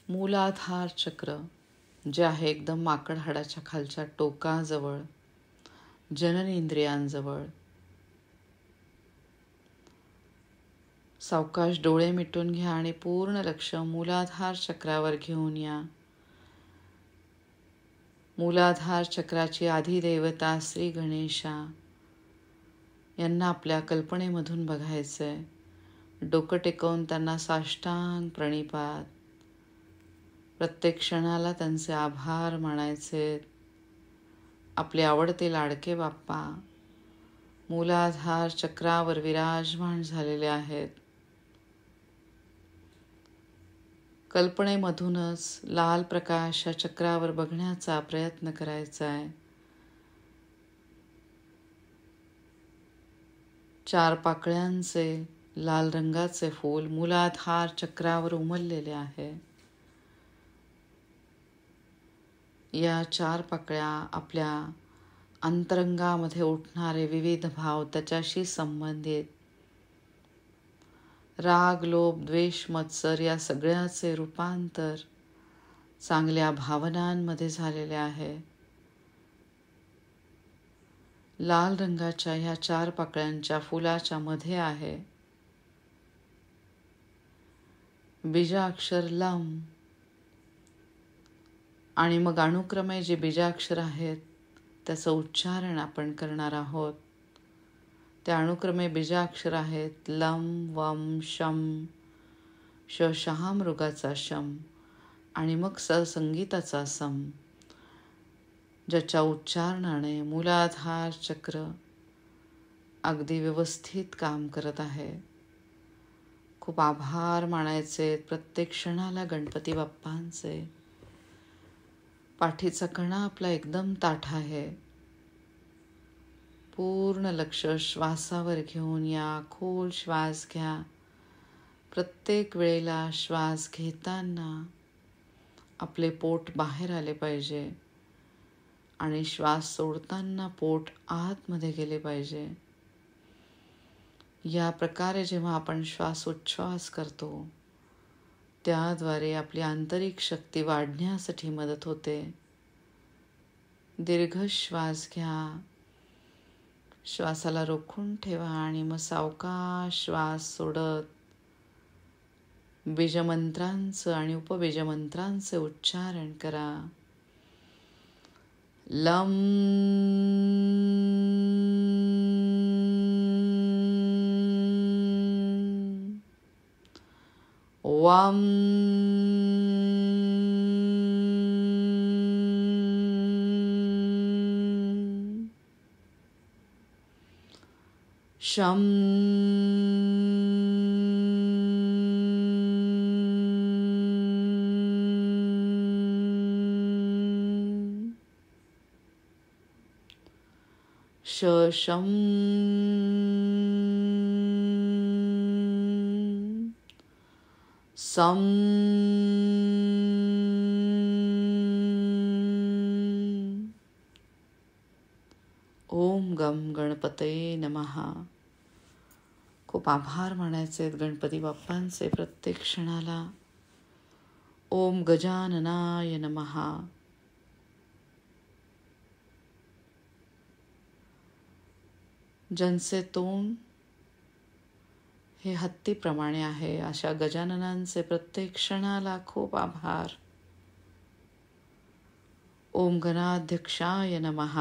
मूलाधार चक्र जे आहे एकदम माकड हाडाच्या खालच्या टोकाजवळ, जननेंद्रियांजवळ. सावकाश डोळे मिटून घ्या आणि पूर्ण लक्ष मूलाधार चक्रावर घेऊन या. मूलाधार चक्राची आधिदेवता श्री गणेशा यांना आपल्या कल्पनेमधून बघायचंय. डोकं टेकवून त्यांना साष्टांग प्रणिपात. प्रत्येक क्षणाला त्यांचे आभार मानायचे. आपले आवडते लाडके बाप्पा मूलाधार चक्रावर विराजमान झालेले आहेत. कल्पनेमधूनच लाल प्रकाश या चक्रावर बघण्याचा प्रयत्न करायचा आहे. 4 पाकळ्यांचे लाल रंगाचे फूल मूलाधार चक्रावर उमललेले आहे. या 4 पाकळ्या आपल्या अंतरंगामध्ये उठणारे विविध भाव, त्याच्याशी संबंधित राग, लोभ, द्वेष, मत्सर या सगळ्याचे रूपांतर चांगल्या भावनांमध्ये झालेले आहे. लाल रंगाच्या ह्या 4 पाकळ्यांच्या फुलाच्या मध्ये आहे बीजाक्षर लम. आणि मग अनुक्रमे जे बीजाक्षर आहेत त्याचं उच्चारण आपण करणार आहोत. त्या अनुक्रमे बीजाक्षर आहेत लम, वम, शम, शहामृगाचा शम आणि मग संगीताचा सम, ज्याच्या उच्चारणाने मूलाधार चक्र अगदी व्यवस्थित काम करत आहे. खूप आभार मानायचे प्रत्येक क्षणाला गणपती बाप्पांचे. पाठीचा कणा आपला एकदम ताठा आहे. पूर्ण लक्ष श्वासावर घेऊन या. खोल श्वास घ्या. प्रत्येक वेळेला श्वास घेताना आपले पोट बाहेर आले पाहिजे आणि श्वास सोडताना पोट आतमध्ये गेले पाहिजे. या प्रकारे जेव्हा आपण श्वासोच्छ्वास करतो त्याद्वारे आपली आंतरिक शक्ती वाढण्यासाठी मदत होते. दीर्घ श्वास घ्या. श्वासाला रोखून ठेवा आणि मग सावकाश श्वास सोडत बीजमंत्रांचं आणि उपबीजमंत्रांचे उच्चारण करा. लम, वम, शम, शम, सम, ओम गम गणपतये नमः. खूप आभार मानायचे गणपती बाप्पांचे प्रत्येक क्षणाला. ओम गजाननाय नमः. ज्यांचे तोंड हे हत्तीप्रमाणे आहे अशा गजाननांचे प्रत्येक क्षणाला खूप आभार. ओम गणाध्यक्षाय नमः.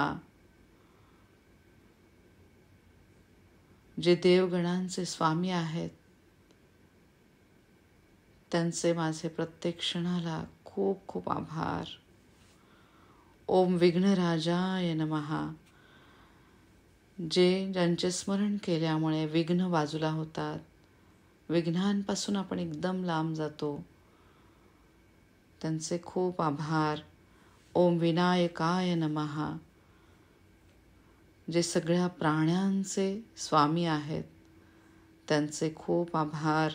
जे देवगणांचे स्वामी आहेत त्यांचे माझे प्रत्येक क्षणाला खूप खूप आभार. ओम विघ्नराजाय नमः. ज्यांचे स्मरण केल्यामुळे विघ्न बाजूला होतात, विघ्नांपासून आपण एकदम लांब जातो, त्यांचे खूप आभार. ओम विनायकाय नमः. जे सगळ्या प्राण्यांचे स्वामी आहेत त्यांचे खूप आभार.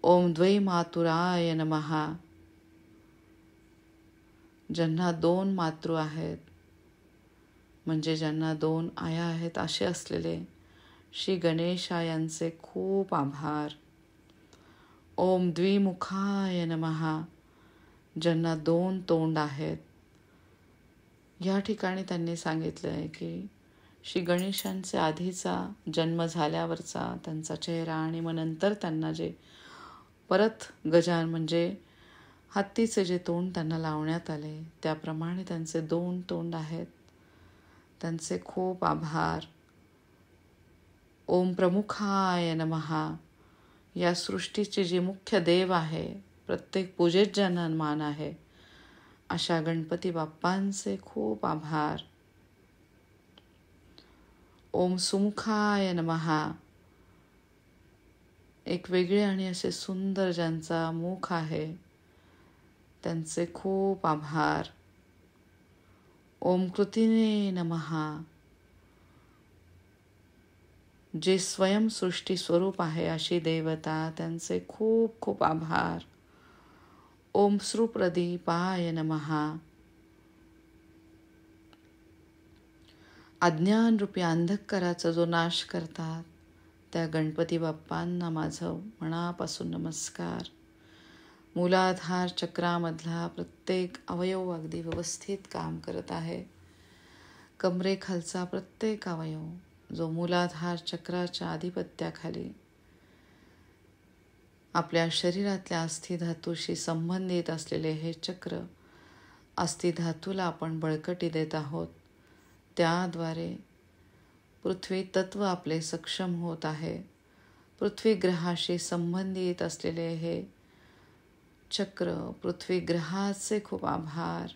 ओम द्वैमातुराय नमः. ज्यांना 2 मातृ आहेत म्हणजे ज्यांना 2 आया आहेत असे असलेले श्री गणेशा यांचे खूप आभार. ओम द्विमुखाय नमः, ज्यांना 2 तोंड आहेत. या ठिकाणी त्यांनी सांगितलं आहे की श्री गणेशांचे आधीचा जन्म झाल्यावरचा त्यांचा चेहरा आणि मग नंतर त्यांना जे परत गजान म्हणजे हत्तीचे जे तोंड त्यांना लावण्यात आले त्याप्रमाणे त्यांचे 2 तोंड आहेत. त्यांचे खूप आभार. ओम प्रमुखाय नमः, या सृष्टीचे जे मुख्य देव आहे, प्रत्येक पूजेत ज्यांना मान आहे, अशा गणपती बाप्पांचे खूप आभार. ओम सुमुखाय नमः, एक वेगळे आणि असे सुंदर ज्यांचा मुख आहे त्यांचे खूप आभार. ओम कृतीने नमः, जे स्वयंसृष्टी स्वरूप आहे अशी देवता, त्यांचे खूप खूप आभार. ओम श्रुप्रदीपाय नमः, अज्ञान रूपी अंधकाराचा जो नाश करतात त्या गणपती बाप्पांना माझं मनापासून नमस्कार. मूलाधार चक्रामधला प्रत्येक अवयव अगदी व्यवस्थित काम करत आहे. कमरेखालचा प्रत्येक अवयव जो मूलाधार चक्राच्या आधिपत्याखाली आपल्या शरीरातल्या अस्थिधातूशी संबंधित असलेले हे चक्र, अस्थिधातूला आपण बळकटी देत आहोत. त्याद्वारे पृथ्वी तत्व आपले सक्षम होत आहे. पृथ्वी ग्रहाशी संबंधित असलेले हे चक्र, पृथ्वी ग्रहाचे खूप आभार.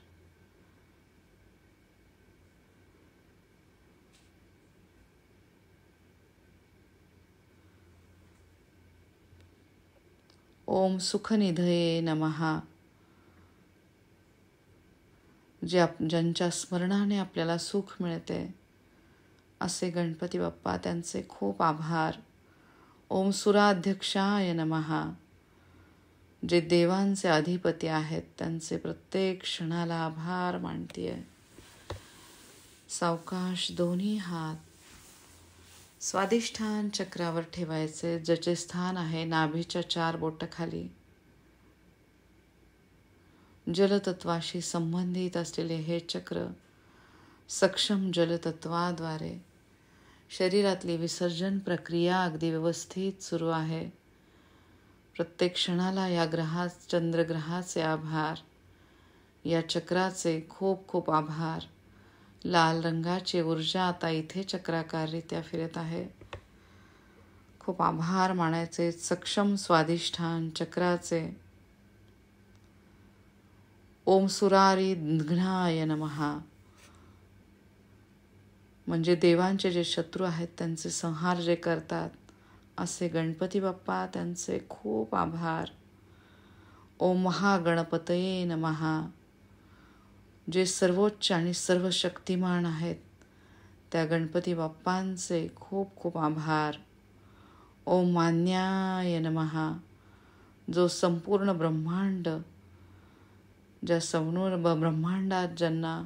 ओम सुखनिधये नमः, ज्यांच्या स्मरणाने आपल्याला सुख मिळते असे गणपती बाप्पा, त्यांचे खूप आभार. ओम सुराध्यक्षाय नमः, जे देवांचे अधिपती आहेत त्यांचे प्रत्येक क्षणाला आभार मानतीये. सावकाश दोन्ही हात स्वादिष्ठान चक्रावर ठेवायचे, ज्याचे स्थान आहे नाभीच्या 4 बोटाखाली. जलतत्वाशी संबंधित असलेले हे चक्र सक्षम जलतत्वाद्वारे शरीरातली विसर्जन प्रक्रिया अगदी व्यवस्थित सुरू आहे. प्रत्येक क्षणाला या चंद्रग्रहाचे आभार, या चक्राचे खूप खूप आभार. लाल रंगाची ऊर्जा आता इथे चक्राकाररित्या फिरत आहे. खूप आभार मानायचे सक्षम स्वादिष्ठान चक्राचे. ओम सुरारिघ्नाय नमः, म्हणजे देवांचे जे शत्रू आहेत त्यांचे संहार जे करतात असे गणपती बाप्पा, त्यांचे खूप आभार. ओम महागणपतये नमः, जे सर्वोच्च आणि सर्व शक्तिमान आहेत त्या गणपती बाप्पांचे खूप खूप आभार. ओम मान्याय नमः, जो संपूर्ण ब्रह्मांड, ज्या संपूर्ण ब्रह्मांडात ज्यांना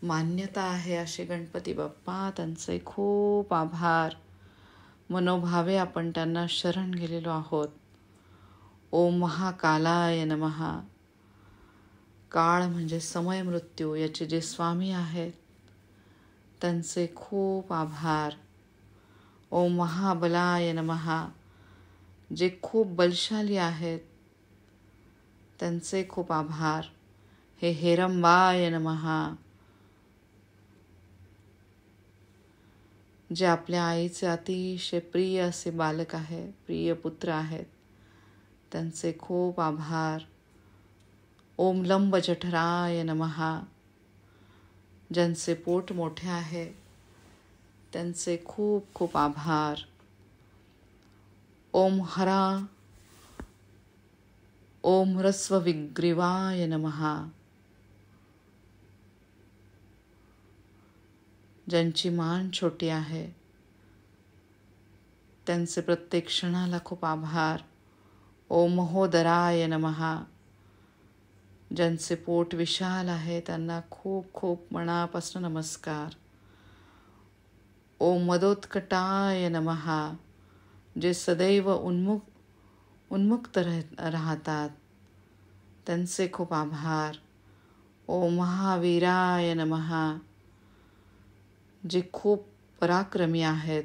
मान्यता आहे असे गणपती बाप्पा, त्यांचे खूप आभार. मनोभावे आपण त्यांना शरण गेलेलो आहोत. ओम महाकालाय नमः, काळ म्हणजे समय मृत्यू याचे जे स्वामी आहेत त्यांचे खूप आभार. ओम महाबलाय नमः, जे खूप बलशाली आहेत त्यांचे खूप आभार. हे हेरंबाय नमः, जे आपल्या आईचे अतिशय प्रिय असे बालक आहे, प्रिय पुत्र आहेत, त्यांचे खूप आभार. ओम लंब जठराय नमः, ज्यांचे पोट मोठे आहे त्यांचे खूप खूप आभार. ओम हरा ओम ह्रस्व विग्रीवाय नमः, ज्यांची मान छोटी आहे त्यांचे प्रत्येक क्षणाला खूप आभार. ओम महोदराय नमः, ज्यांचे पोट विशाल आहे त्यांना खूप खूप मनापासून नमस्कार. ओम मदोत्कटाय नमः, जे सदैव उन्मुक्त राहतात, त्यांचे खूप आभार. ओम महावीराय नमः. जे खूप पराक्रमी आहेत,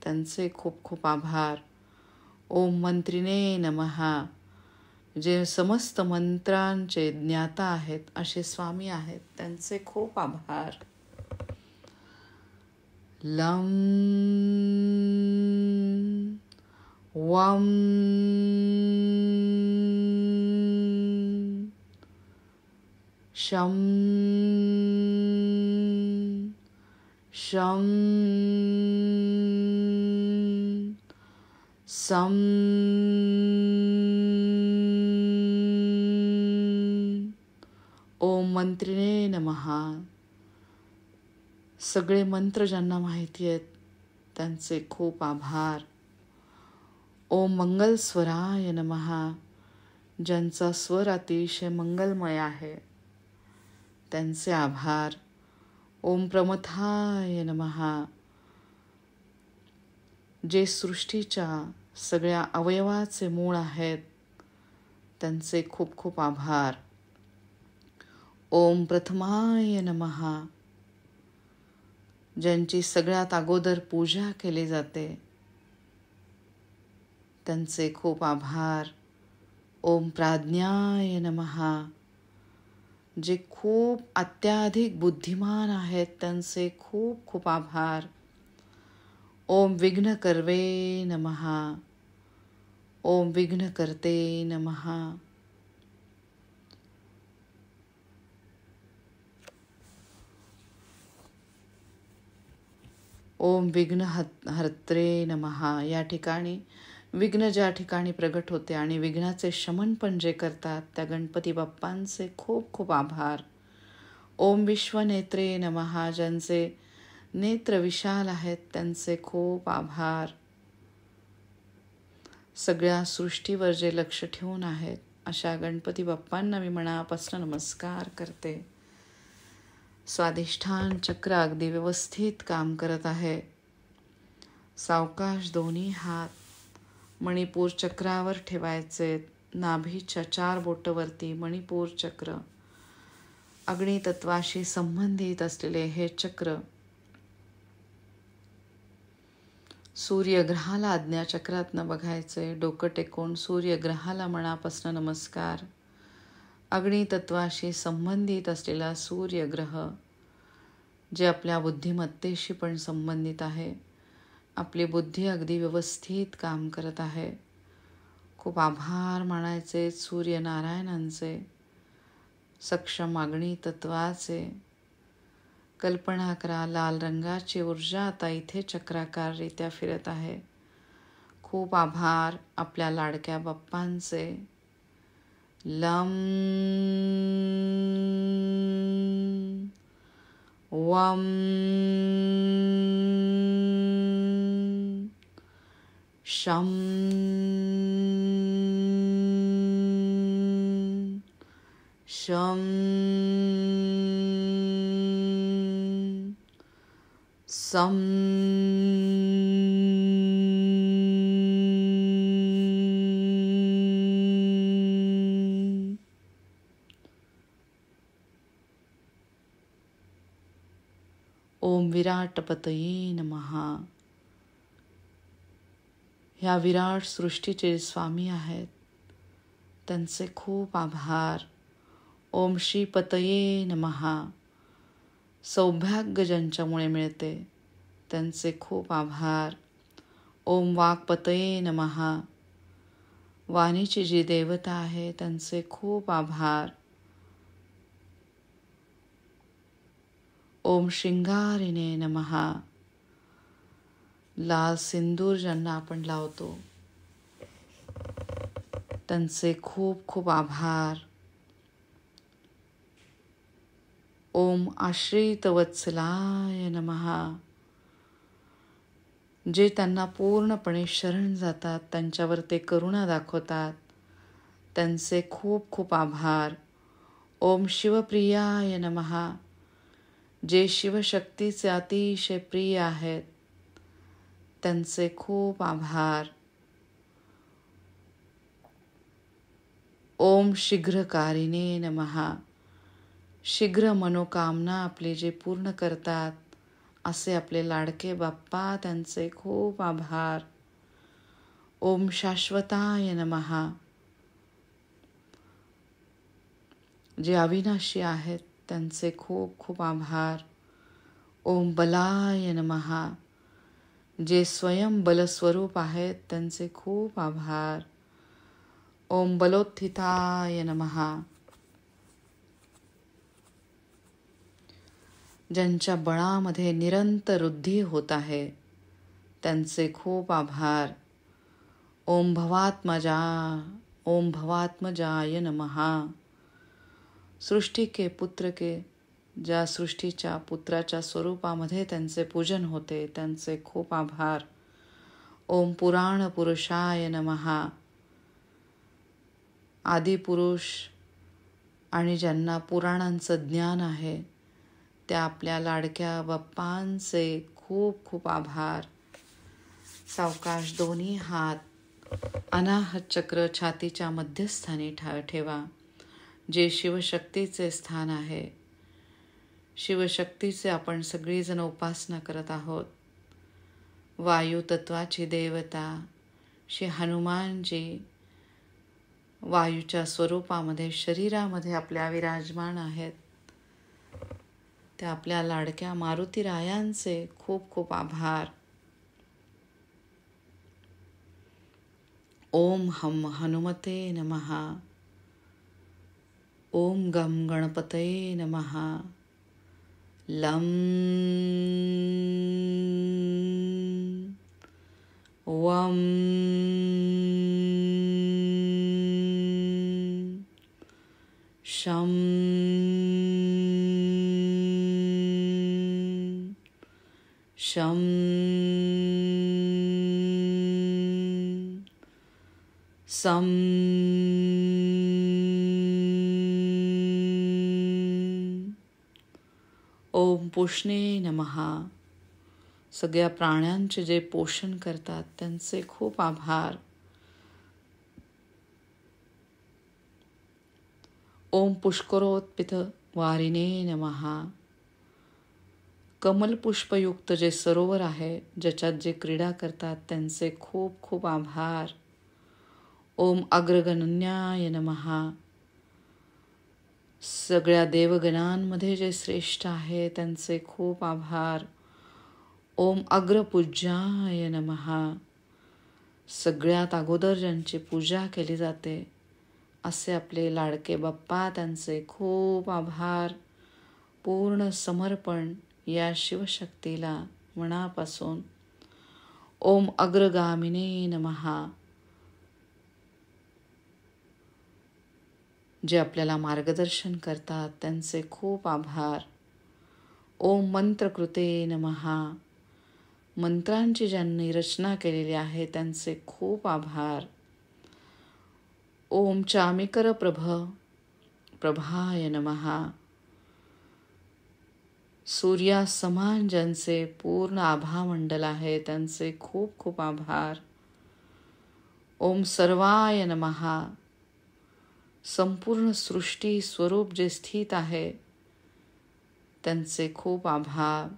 त्यांचे खूप खूप आभार. ओम मंत्रिणे नमः. जे समस्त मंत्रांचे ज्ञाता आहेत असे स्वामी आहेत, त्यांचे खूप आभार. लं वं शं शं सं ओम मंत्रिणे नमः. सगळे मंत्र ज्यांना माहिती आहेत त्यांचे खूप आभार. ओम मंगलस्वराय नमः. ज्यांचा स्वर अतिशय मंगलमय आहे त्यांचे आभार. ओम प्रमथाय नमः. जे सृष्टीच्या सगळ्या अवयवाचे मूळ आहेत त्यांचे खूप खूप आभार. ओम प्रथमाय नमः. ज्यांची सगळ्यात अगोदर पूजा केली जाते त्यांचे खूप आभार. ओम प्राज्ञाय नमः. जे खूप अत्याधिक बुद्धिमान आहेत त्यांचे खूप खूप आभार. ओम विघ्नकर्वे नमः. ओम विघ्नकर्ते नमः. ओम विघ्नहर्त्रे नमः. या ठिकाणी विघ्न ज्या ठिकाणी प्रगट होते आणि विघ्नाचे शमन पण जे करतात त्या गणपती बाप्पांचे खूप खूप आभार. ओम विश्वनेत्रे नमः. ज्यांचे नेत्र विशाल आहेत त्यांचे खूप आभार. सगळ्या सृष्टीवर जे लक्ष ठेवून आहेत अशा गणपती बाप्पांना मी मनापासून नमस्कार करते. स्वाधिष्ठान चक्र अगदी व्यवस्थित काम करत आहे. सावकाश दोन्ही हात मणिपूर चक्रावर ठेवायचे. नाभीच्या 4 बोटावरती मणिपूर चक्र, अग्नितत्वाशी संबंधित असलेले हे चक्र. सूर्यग्रहाला आज्ञाचक्रातनं बघायचे. डोकं टेकून सूर्यग्रहाला मनापासून नमस्कार. अग्नितत्वाशी संबंधित असलेला सूर्यग्रह जे आपल्या बुद्धिमत्तेशी पण संबंधित आहे. आपली बुद्धी अगदी व्यवस्थित काम करत आहे. खूप आभार मानायचे सूर्यनारायणांचे, सक्षम अग्नितत्वाचे. कल्पना करा लाल रंगाची ऊर्जा आता इथे चक्राकाररित्या फिरत आहे. खूप आभार आपल्या लाडक्या बाप्पांचे. लं वं शं शं सं ओम विराटपतये नमः. ह्या विराट सृष्टीचे स्वामी आहेत त्यांचे खूप आभार. ओम श्रीपतये नमः. सौभाग्य ज्यांच्यामुळे मिळते त्यांचे खूप आभार. ओम वाक्पतये नमः. वाणीची जी देवता आहे त्यांचे खूप आभार. ओम शृंगारिणे नमः. लाल सिंदूर ज्यांना आपण लावतो त्यांचे खूप खूप आभार. ओम आश्रित वत्सलाय नमः. जे त्यांना पूर्णपणे शरण जातात, त्यांच्यावर ते करुणा दाखवतात, त्यांचे खूप खूप आभार. ओम शिवप्रियाय नमः. जे शिवशक्तीचे अतिशय प्रिय आहेत त्यांचे खूप आभार. ओम शीघ्रकारिणे नमः. शीघ्र मनोकामना आपली जे पूर्ण करतात असे आपले लाडके बाप्पा, त्यांचे खूप आभार. ओम शाश्वताय नमः. जे अविनाशी आहेत त्यांचे खूप खूप आभार. ओम बलाय नमः. जे स्वयं बलस्वरूप आहेत त्यांचे खूप आभार. ओम बलोत्थिताय नमः. ज्यांच्या बळामध्ये निरंतर वृद्धी होत आहे त्यांचे खूप आभार. ओम भवात्मजा, ओम भवात्मजाय नमः. सृष्टि के पुत्र के, ज्या सृष्टीच्या पुत्राच्या स्वरूपामध्ये त्यांचे पूजन होते त्यांचे खूप आभार. ओम पुराण पुरुषाय नमः. आदिपुरुष आणि ज्यांना पुराणांचं ज्ञान आहे त्या आपल्या लाडक्या बाप्पांचे खूप खूप आभार. सावकाश दोन्ही हात अनाहत चक्र छातीच्या मध्यस्थानी ठेवा, जे शिवशक्तीचे स्थान आहे. शिवशक्तीचे आपण सगळीजण उपासना करत आहोत. वायू तत्वाची देवता श्री हनुमानजी वायूच्या स्वरूपामध्ये शरीरामध्ये आपल्या विराजमान आहेत. त्या आपल्या लाडक्या मारुतीरायांचे खूप खूप आभार. ओम हम हनुमते नमः. ओम गम गणपतये नमः. लं वं शं शं सं ओम पुष्णे नमः. सगळ्या प्राण्यांचे जे पोषण करतात त्यांचे खूप आभार. ओम पुष्करोत्पित वारिणे नमः. कमल पुष्पयुक्त जे सरोवर आहे ज्याच्यात जे क्रीडा करतात त्यांचे खूप खूप आभार. ओम अग्रगणन्याय नमः. सगळ्या देवगणांमध्ये जे श्रेष्ठ आहे त्यांचे खूप आभार. ओम अग्रपूज्याय नमः. सगळ्यात अगोदर ज्यांची पूजा केली जाते असे आपले लाडके बाप्पा, त्यांचे खूप आभार. पूर्ण समर्पण या शिवशक्तीला मनापासून. ओम अग्रगामिने नमः. जे आपल्याला मार्गदर्शन करतात त्यांचे खूप आभार. ओम मंत्रकृते नमः. मंत्रांची ज्यांनी रचना केलेली आहे त्यांचे खूप आभार. ओम चामिकर प्रभाय नमः. सूर्यासमान ज्यांचे पूर्ण आभामंडल आहे त्यांचे खूप खूप आभार. ओम सर्वाय नमः. संपूर्ण सृष्टी स्वरूप जे स्थित आहे त्यांचे खूप आभार.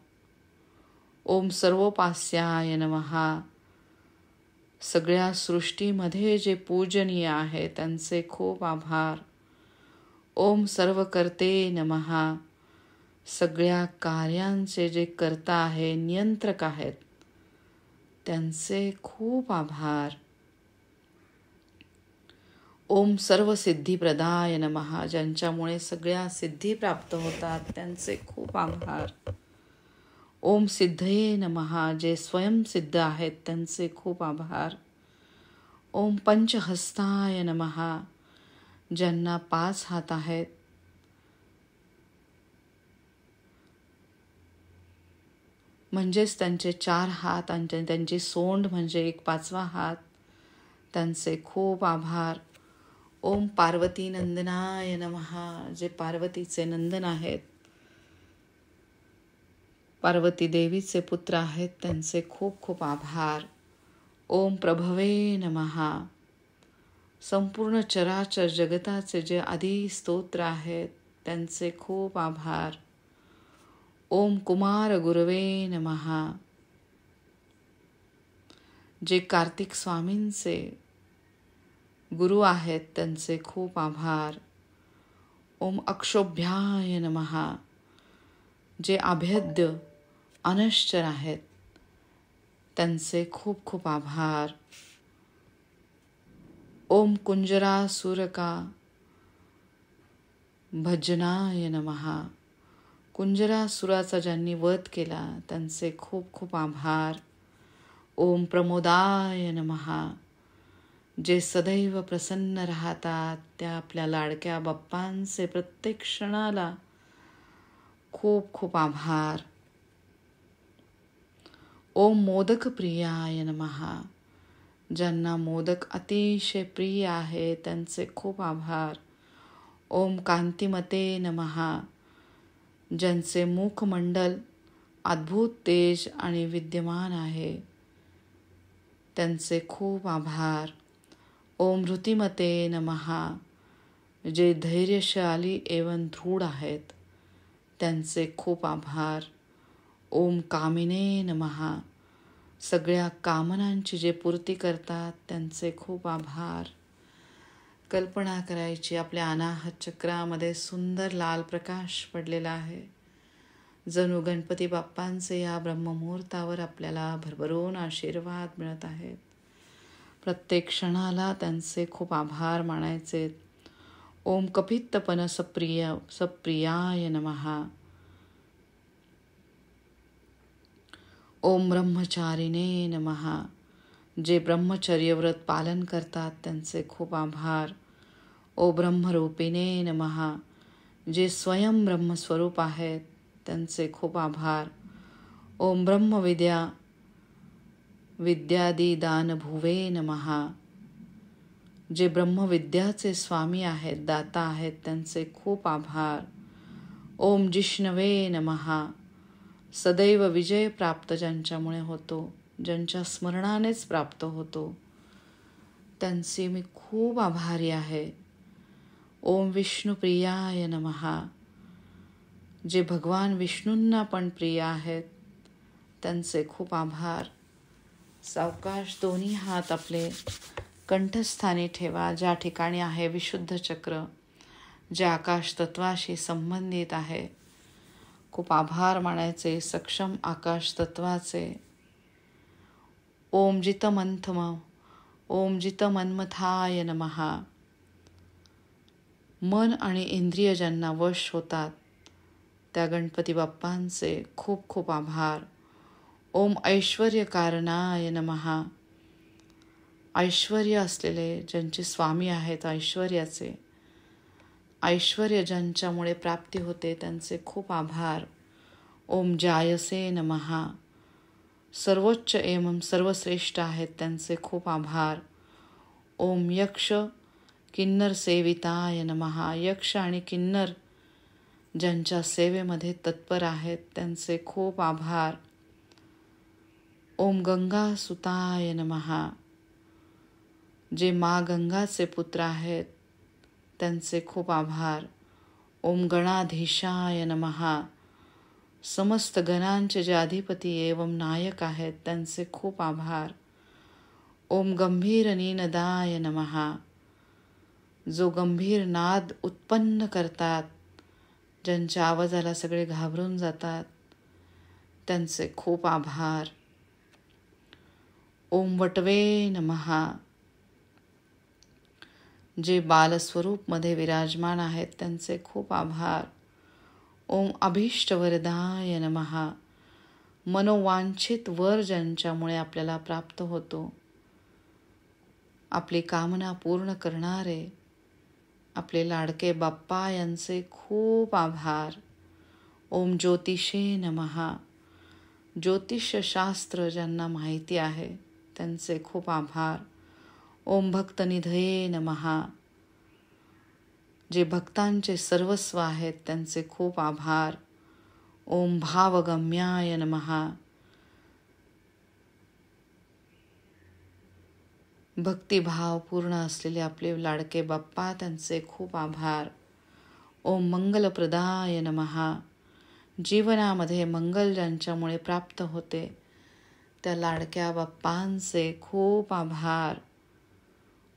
ओम सर्वोपास्याय नमः. सगळ्या सृष्टीमध्ये जे पूजनीय आहे त्यांचे खूप आभार. ओम सर्वकर्ते नमः. सगळ्या कार्यांचे जे कर्ता आहे, नियंत्रक आहेत, त्यांचे खूप आभार. ओम सर्व सिद्धिप्रदाय नमः. ज्यांच्यामुळे सगळ्या सिद्धी प्राप्त होतात त्यांचे खूप आभार. ओम सिद्धये नमः. जे स्वयंसिद्ध आहेत त्यांचे खूप आभार. ओम पंचहस्ताय नमः. ज्यांना 5 हात आहेत, म्हणजेच त्यांचे 4 हात आणि त्यांची सोंड म्हणजे एक 5वा हात, त्यांचे खूप आभार. ओम पार्वती नंदनाय नमः. जे पार्वतीचे नंदन आहेत, पार्वती देवीचे पुत्र आहेत, त्यांचे खूप खूप आभार. ओम प्रभवे नमः. संपूर्ण चराचर जगताचे जे आदी स्तोत्र आहेत त्यांचे खूप आभार. ओम कुमार गुरवे नमः. जे कार्तिक स्वामींचे गुरु आहेत त्यांचे खूप आभार. ओम अक्षोभ्याय नमः. जे अभेद्य अनश्वर आहेत त्यांचे खूप खूप आभार. ओम कुंजरासुरका भजनाय नमः. कुंजरासुराचा ज्यांनी वध केला त्यांचे खूप खूप आभार. ओम प्रमोदाय नमः. जे सदैव प्रसन्न राहतात त्या आपल्या लाडक्या बाप्पांचे प्रत्येक क्षणाला खूप खूप आभार. ओम मोदक प्रियाय नमः. ज्यांना मोदक अतिशय प्रिय आहे त्यांचे खूप आभार. ओम कांतिमते नमः. ज्यांचे मुखमंडल अद्भुत तेज आणि विद्यमान आहे त्यांचे खूप आभार. ओम ऋतिमते नमः. जे धैर्यशाली एवं दृढ आहेत त्यांचे खूप आभार. ओम कामिने नमः. सगळ्या कामनांची जे पूर्ती करतात त्यांचे खूप आभार. कल्पना करायची आपल्या अनाहत चक्रामध्ये सुंदर लाल प्रकाश पडलेला आहे. जणू गणपती बाप्पांचे या ब्रह्ममुहूर्तावर आपल्याला भरभरून आशीर्वाद मिळत आहेत. प्रत्येक क्षणाला त्यांचे खूप आभार मानायचे. ओम कपित्तपन सप्रियाय नमः. ओम ब्रह्मचारिणे नमः. जे ब्रह्मचर्य व्रत पालन करतात त्यांचे खूप आभार. ओ ब्रह्मरूपिणे नमः. जे स्वयं ब्रह्मस्वरूप आहेत त्यांचे खूप आभार. ओम विद्यादिदानभुवे नमः. जे ब्रह्मविद्याचे स्वामी आहेत दाता आहेत त्यांचे खूप आभार. ओम जिष्णवे नमः. सदैव विजय प्राप्त ज्यांच्यामुळे होतो, ज्यांच्या स्मरणानेच प्राप्त होतो त्यांचे मी खूप आभारी आहे. ओम विष्णुप्रियाय नमः. जे भगवान विष्णूंना पण प्रिय आहेत त्यांचे खूप आभार. सावकाश दोन्ही हात आपले कंठस्थानी ठेवा, ज्या ठिकाणी आहे विशुद्ध चक्र, जे आकाश तत्वाशी संबंधित आहे. खूप आभार मानायचे सक्षम आकाश तत्वाचे. ओम जितमन्मथाय नमः. मन आणि इंद्रिय ज्यांना वश होतात त्या गणपती बाप्पांचे खूप खूप आभार. ओम ऐश्वर्य कारणाय नमः. ऐश्वर्य असलेले ज्यांचे स्वामी आहेत ऐश्वर्याचे, ऐश्वर्य ज्यांच्यामुळे प्राप्ती होते त्यांचे खूप आभार. ओम जायसे नमः. सर्वोच्च एवं सर्वश्रेष्ठ आहेत त्यांचे खूप आभार. ओम यक्ष किन्नर सेविताय नमः. यक्ष आणि किन्नर ज्यांच्या सेवेमध्ये तत्पर आहेत त्यांचे खूप आभार. ओम गंगा सुताय नमः. जे मा गंगाचे पुत्र आहेत त्यांचे खूप आभार. ओम गणाधीशाय नमः. समस्त गणांचे जे अधिपती एवं नायक आहेत त्यांचे खूप आभार. ओम गंभीर नीनदाय नमः. जो गंभीर नाद उत्पन्न करतात, ज्यांच्या आवाजाला सगळे घाबरून जातात त्यांचे खूप आभार. ओम वटवे नमः. जे बालस्वरूपमध्ये विराजमान आहेत त्यांचे खूप आभार. ओम अभीष्टवरदाय नमः. मनोवांछित वर ज्यांच्यामुळे आपल्याला प्राप्त होतो, आपली कामना पूर्ण करणारे आपले लाडके बाप्पा यांचे खूप आभार. ओम ज्योतिषे नमः. ज्योतिषशास्त्र ज्यांना माहिती आहे त्यांचे खूप आभार. ओम भक्तनिधये नमः. जे भक्तांचे सर्वस्व आहेत त्यांचे खूप आभार. ओम भावगम्याय नमः. भक्तिभाव पूर्ण असलेले आपले लाडके बाप्पा, त्यांचे खूप आभार. ओम मंगलप्रदाय नमः. जीवनामध्ये मंगल ज्यांच्यामुळे प्राप्त होते त्या लाडक्या बाप्पांचे खूप आभार.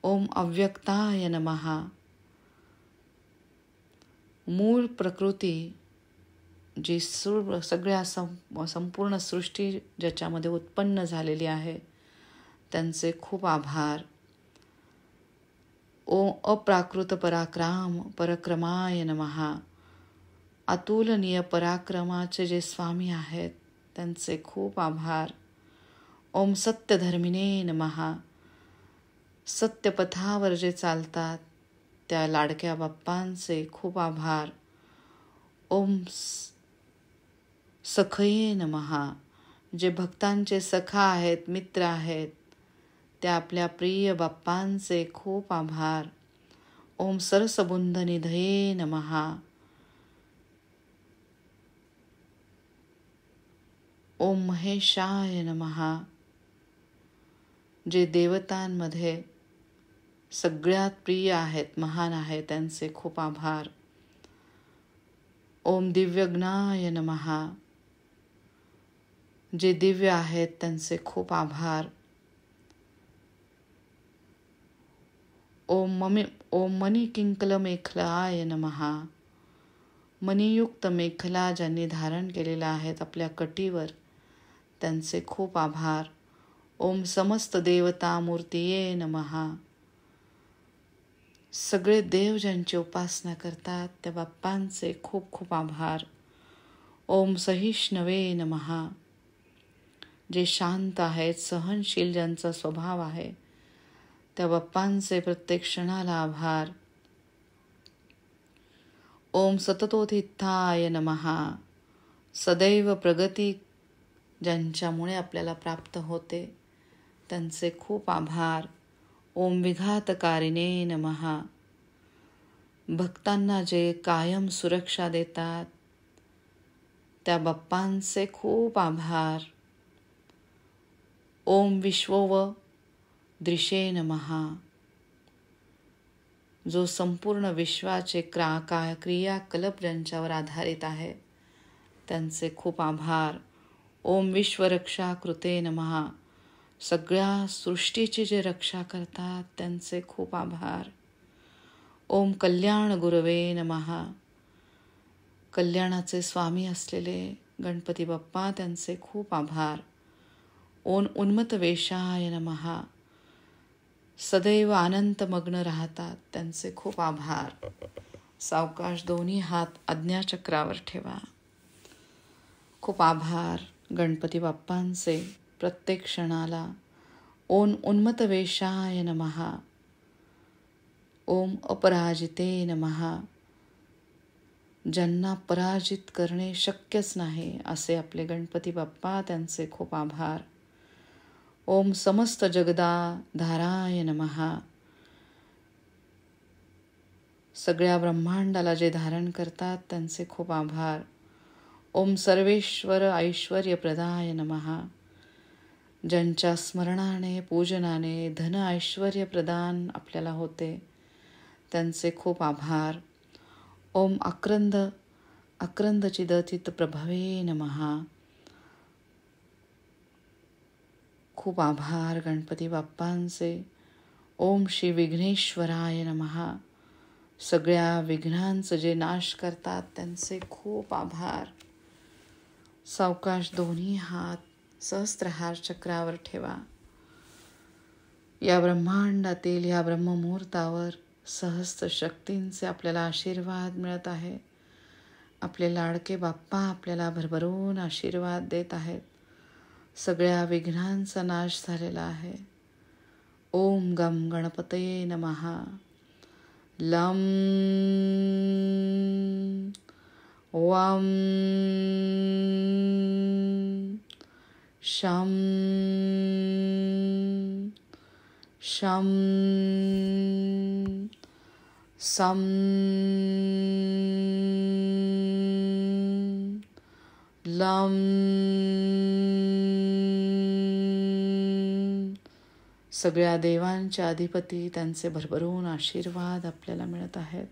ओम अव्यक्ताय नमः. मूळ प्रकृती जी सगळ्या संपूर्ण सृष्टी ज्याच्यामध्ये उत्पन्न झालेली आहे त्यांचे खूप आभार. ओम अप्राकृत पराक्रमाय नमः. अतुलनीय पराक्रमाचे जे स्वामी आहेत त्यांचे खूप आभार. ओम सत्यधर्मिणे नमः. सत्यपथावर जे चालतात त्या लाडक्या बाप्पांचे खूप आभार. ओम सखये नमः. जे भक्तांचे सखा आहेत, मित्र आहेत, त्या आपल्या प्रिय बाप्पांचे खूप आभार. ओम सरसबुंध निधये नमः. ओम महेशाय नमः. जे देवतांमध्ये सगळ्यात प्रिय आहेत, महान आहेत, त्यांचे खूप आभार. ओम दिव्यज्ञाय नमः. जे दिव्य आहेत त्यांचे खूप आभार. ओम मणिकिंकल मेखलाय नमः. मणियुक्त मेखला ज्यांनी धारण केलेला आहेत आपल्या कटीवर त्यांचे खूप आभार. ओम समस्त देवता मूर्तीये नमः. सगळे देव ज्यांची उपासना करतात त्या बाप्पांचे खूप खूप आभार. ओम सहिष्णवे नमः. जे शांत आहेत, सहनशील ज्यांचा स्वभाव आहे त्या बाप्पांचे प्रत्येक क्षणाला आभार. ओम सततोत्थिताय नमः. सदैव प्रगती ज्यांच्यामुळे आपल्याला प्राप्त होते त्यांचे खूप आभार. ओम विघातकारिणे नमः. भक्तांना जे कायम सुरक्षा देतात त्या बाप्पांचे खूप आभार. ओम विश्वोपदृशे नमः. जो संपूर्ण विश्वाचे क्रियाकलाप ज्यांच्यावर आधारित आहे त्यांचे खूप आभार. ओम विश्वरक्षा कृते नमः. सगळ्या सृष्टीची जे रक्षा करतात त्यांचे खूप आभार. ओम कल्याण गुरवे नमः. कल्याणाचे स्वामी असलेले गणपती बाप्पा त्यांचे खूप आभार. ओम उन्मत्त वेशाय नमः. सदैव आनंदमग्न राहतात त्यांचे खूप आभार. सावकाश दोन्ही हात आज्ञाचक्रावर ठेवा. खूप आभार गणपती बाप्पांचे प्रत्येक क्षणाला. ओम उन्मत्त वेशाय नमः. ओम अपराजिते नमः. ज्यांना पराजित करणे शक्यच नाही असे आपले गणपती बाप्पा त्यांचे खूप आभार. ओम समस्त जगदाधाराय नमः. सगळ्या ब्रह्मांडाला जे धारण करतात त्यांचे खूप आभार. ओम सर्वेश्वर ऐश्वर्यप्रदाय नमः. ज्यांच्या स्मरणाने पूजनाने धन ऐश्वर्य प्रदान आपल्याला होते त्यांचे खूप आभार. ओम अक्रंद चिदचित प्रभवे नमः. खूप आभार गणपती बाप्पांचे. ओम श्री विघ्नेश्वराय नमः. सगळ्या विघ्नांचं जे नाश करतात त्यांचे खूप आभार. सावकाश दोन्ही हात सहस्त्रहार चक्रावर ठेवा. या ब्रह्मांडातील या ब्रह्ममुहूर्तावर सहस्त्र शक्तींचे आपल्याला आशीर्वाद मिळत आहे. आपले लाडके बाप्पा आपल्याला भरभरून आशीर्वाद देत आहेत. सगळ्या विघ्नांचा नाश झालेला आहे. ओम गम गणपतये नमः. लम वम शम शम सम लम सगळ्या देवांच्या अधिपती त्यांचे भरभरून आशीर्वाद आपल्याला मिळत आहेत.